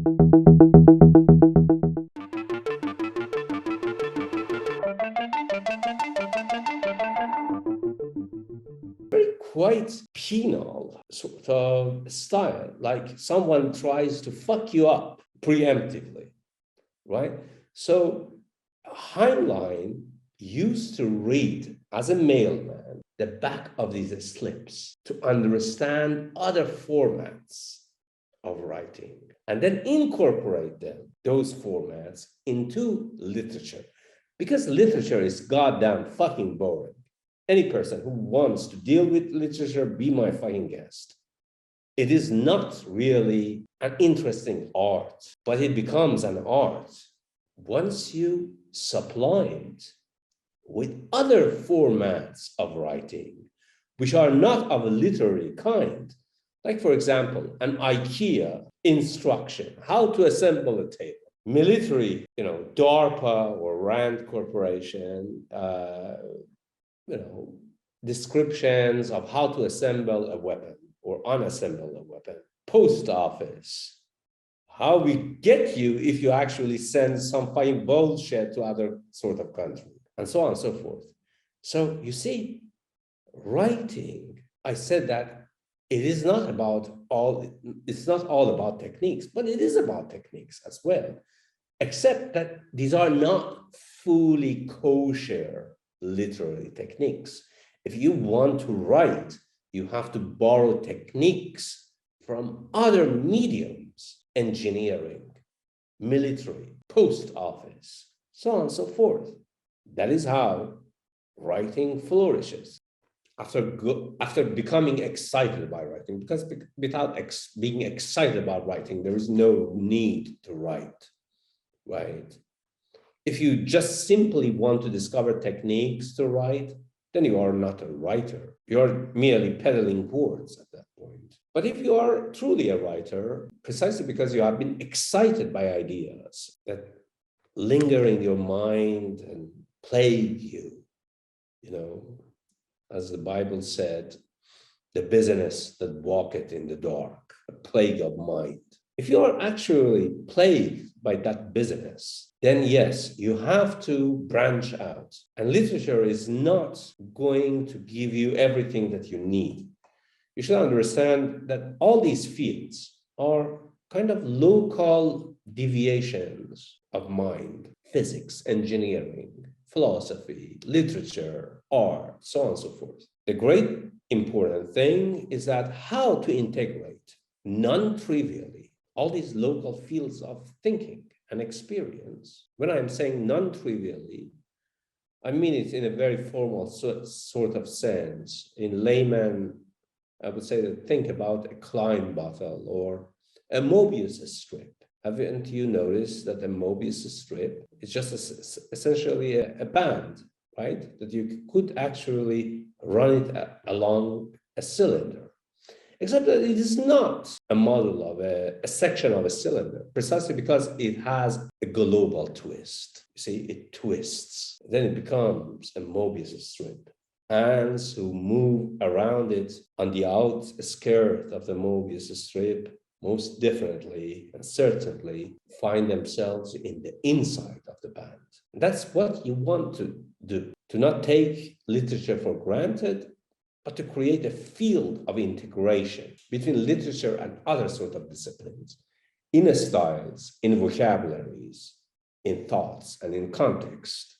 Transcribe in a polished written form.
Very quite penal sort of style, like someone tries to fuck you up preemptively, right? So Heinlein used to read as a mailman the back of these slips to understand other formats of writing and then incorporate those formats into literature, because literature is goddamn fucking boring. Any person who wants to deal with literature, be my fucking guest. It is not really an interesting art, but it becomes an art once you supply it with other formats of writing, which are not of a literary kind. Like, for example, an IKEA instruction, how to assemble a table. Military, DARPA or RAND Corporation, descriptions of how to assemble a weapon or unassemble a weapon. Post office, how we get you if you actually send some fucking bullshit to other sort of country, and so on and so forth. So you see, writing, I said that it's not all about techniques, but it is about techniques as well, except that these are not fully kosher literary techniques. If you want to write, you have to borrow techniques from other mediums, engineering, military, post office, so on and so forth. That is how writing flourishes. After becoming excited by writing, because without being excited about writing, there is no need to write, right? If you just simply want to discover techniques to write, then you are not a writer. You're merely peddling words at that point. But if you are truly a writer, precisely because you have been excited by ideas that linger in your mind and plague you, as the Bible said, the business that walketh in the dark, a plague of mind. If you are actually plagued by that business, then yes, you have to branch out. And literature is not going to give you everything that you need. You should understand that all these fields are kind of local deviations of mind: physics, engineering, philosophy, literature, art, so on and so forth. The great important thing is that how to integrate non-trivially all these local fields of thinking and experience. When I'm saying non-trivially, I mean it in a very formal sort of sense. In layman, I would say that think about a Klein bottle or a Mobius strip. Haven't you noticed that a Mobius strip is just essentially a band, right? That you could actually run it along a cylinder. Except that it is not a model of a section of a cylinder, precisely because it has a global twist. You see, it twists. Then it becomes a Mobius strip. Hands who move around it on the outskirt of the Mobius strip most definitely and certainly find themselves in the inside of the band. And that's what you want to do, to not take literature for granted, but to create a field of integration between literature and other sort of disciplines, in styles, in vocabularies, in thoughts, and in context.